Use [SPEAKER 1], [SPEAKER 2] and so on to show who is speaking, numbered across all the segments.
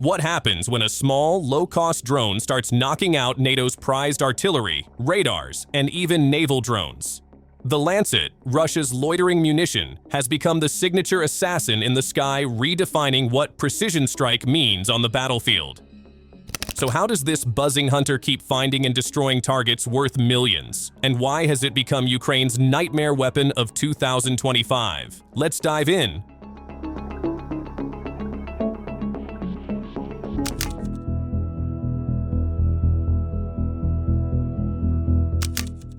[SPEAKER 1] What happens when a small, low-cost drone starts knocking out NATO's prized artillery, radars, and even naval drones? The Lancet, Russia's loitering munition, has become the signature assassin in the sky, redefining what precision strike means on the battlefield. So how does this buzzing hunter keep finding and destroying targets worth millions? And why has it become Ukraine's nightmare weapon of 2025? Let's dive in.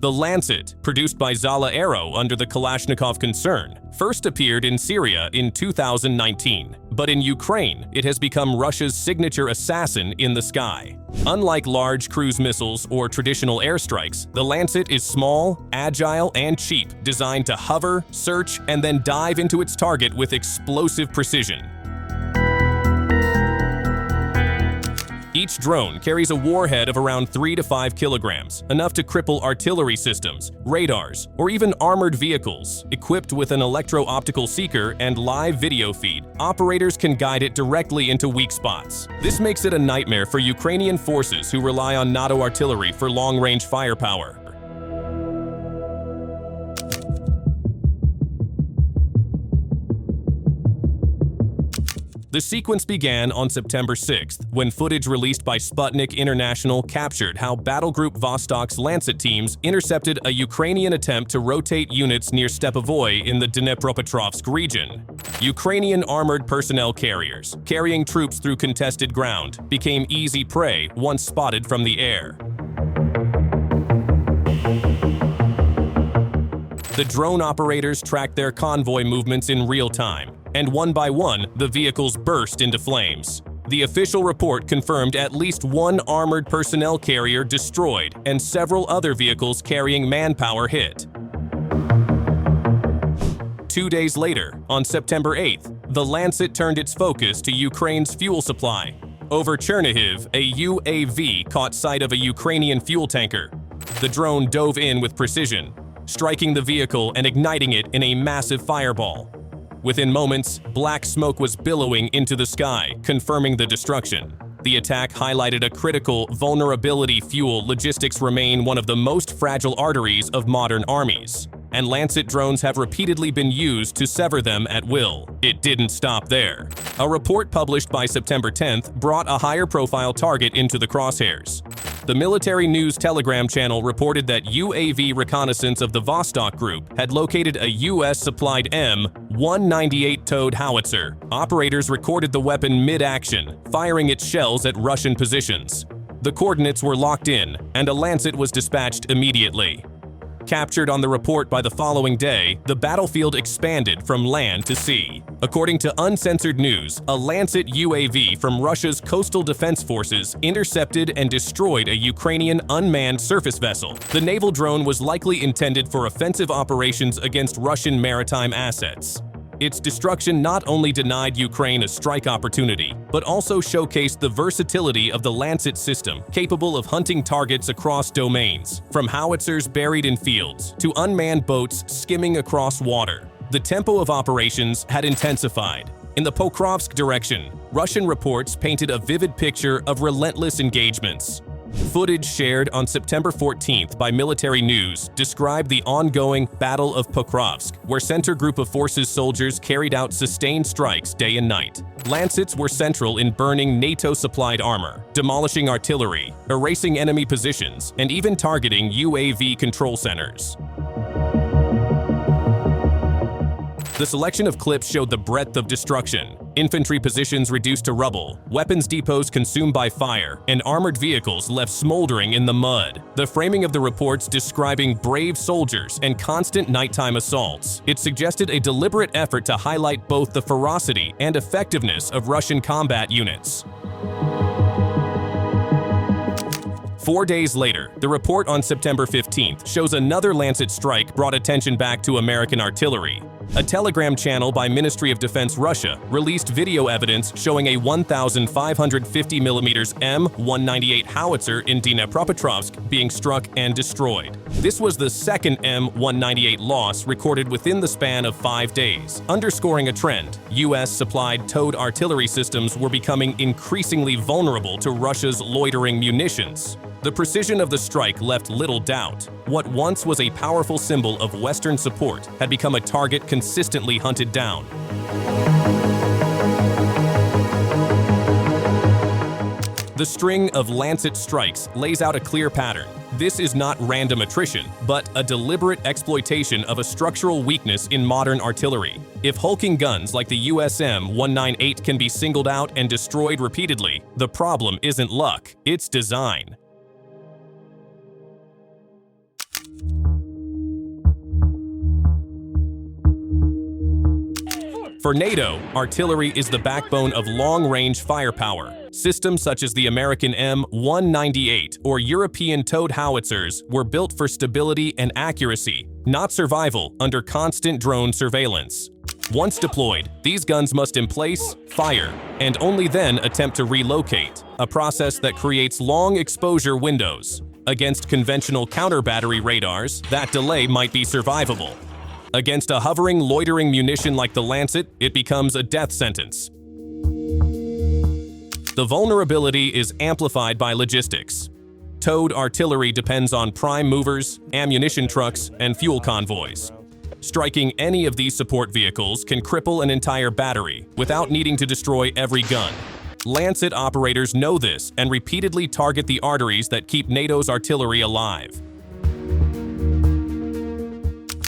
[SPEAKER 1] The Lancet, produced by Zala Aero under the Kalashnikov concern, first appeared in Syria in 2019, but in Ukraine, it has become Russia's signature assassin in the sky. Unlike large cruise missiles or traditional airstrikes, the Lancet is small, agile, and cheap, designed to hover, search, and then dive into its target with explosive precision. Each drone carries a warhead of around 3 to 5 kilograms, enough to cripple artillery systems, radars, or even armored vehicles. Equipped with an electro-optical seeker and live video feed, operators can guide it directly into weak spots. This makes it a nightmare for Ukrainian forces who rely on NATO artillery for long-range firepower. The sequence began on September 6th, when footage released by Sputnik International captured how Battle Group Vostok's Lancet teams intercepted a Ukrainian attempt to rotate units near Stepovoy in the Dnipropetrovsk region. Ukrainian armored personnel carriers, carrying troops through contested ground, became easy prey once spotted from the air. The drone operators tracked their convoy movements in real time, and one by one, the vehicles burst into flames. The official report confirmed at least one armored personnel carrier destroyed and several other vehicles carrying manpower hit. 2 days later, on September 8th, the Lancet turned its focus to Ukraine's fuel supply. Over Chernihiv, a UAV caught sight of a Ukrainian fuel tanker. The drone dove in with precision, striking the vehicle and igniting it in a massive fireball. Within moments, black smoke was billowing into the sky, confirming the destruction. The attack highlighted a critical vulnerability. Fuel logistics remain one of the most fragile arteries of modern armies, and Lancet drones have repeatedly been used to sever them at will. It didn't stop there. A report published by September 10th brought a higher-profile target into the crosshairs. The military news Telegram channel reported that UAV reconnaissance of the Vostok group had located a US-supplied M198 towed howitzer. Operators recorded the weapon mid-action, firing its shells at Russian positions. The coordinates were locked in, and a Lancet was dispatched immediately. Captured on the report by the following day, the battlefield expanded from land to sea. According to Uncensored News, a Lancet UAV from Russia's coastal defense forces intercepted and destroyed a Ukrainian unmanned surface vessel. The naval drone was likely intended for offensive operations against Russian maritime assets. Its destruction not only denied Ukraine a strike opportunity, but also showcased the versatility of the Lancet system, capable of hunting targets across domains, from howitzers buried in fields to unmanned boats skimming across water. The tempo of operations had intensified. In the Pokrovsk direction, Russian reports painted a vivid picture of relentless engagements. Footage shared on September 14th by Military News described the ongoing Battle of Pokrovsk, where Center Group of Forces soldiers carried out sustained strikes day and night. Lancets were central in burning NATO-supplied armor, demolishing artillery, erasing enemy positions, and even targeting UAV control centers. The selection of clips showed the breadth of destruction. Infantry positions reduced to rubble, weapons depots consumed by fire, and armored vehicles left smoldering in the mud. The framing of the reports describing brave soldiers and constant nighttime assaults. It suggested a deliberate effort to highlight both the ferocity and effectiveness of Russian combat units. 4 days later, the report on September 15th shows another Lancet strike brought attention back to American artillery. A Telegram channel by Ministry of Defense Russia released video evidence showing a 1,550mm M198 howitzer in Dnipropetrovsk being struck and destroyed. This was the second M198 loss recorded within the span of 5 days, underscoring a trend. US-supplied towed artillery systems were becoming increasingly vulnerable to Russia's loitering munitions. The precision of the strike left little doubt. What once was a powerful symbol of Western support had become a target consistently hunted down. The string of Lancet strikes lays out a clear pattern. This is not random attrition, but a deliberate exploitation of a structural weakness in modern artillery. If hulking guns like the USM-198 can be singled out and destroyed repeatedly, the problem isn't luck, it's design. For NATO, artillery is the backbone of long-range firepower. Systems such as the American M198 or European towed howitzers were built for stability and accuracy, not survival under constant drone surveillance. Once deployed, these guns must emplace, fire, and only then attempt to relocate, a process that creates long exposure windows. Against conventional counter-battery radars, that delay might be survivable. Against a hovering, loitering munition like the Lancet, it becomes a death sentence. The vulnerability is amplified by logistics. Towed artillery depends on prime movers, ammunition trucks, and fuel convoys. Striking any of these support vehicles can cripple an entire battery without needing to destroy every gun. Lancet operators know this and repeatedly target the arteries that keep NATO's artillery alive.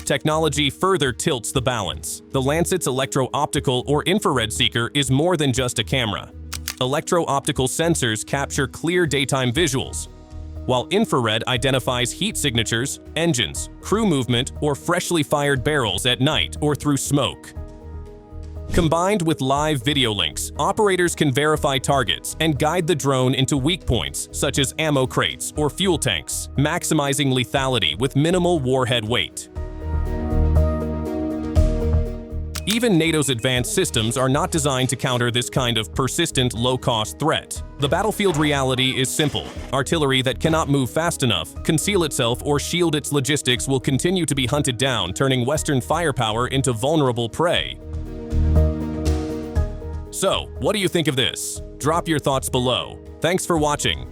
[SPEAKER 1] Technology further tilts the balance. The Lancet's electro-optical or infrared seeker is more than just a camera. Electro-optical sensors capture clear daytime visuals, while infrared identifies heat signatures, engines, crew movement, or freshly fired barrels at night or through smoke. Combined with live video links, operators can verify targets and guide the drone into weak points such as ammo crates or fuel tanks, maximizing lethality with minimal warhead weight. Even NATO's advanced systems are not designed to counter this kind of persistent, low-cost threat. The battlefield reality is simple. Artillery that cannot move fast enough, conceal itself, or shield its logistics will continue to be hunted down, turning Western firepower into vulnerable prey. So, what do you think of this? Drop your thoughts below. Thanks for watching.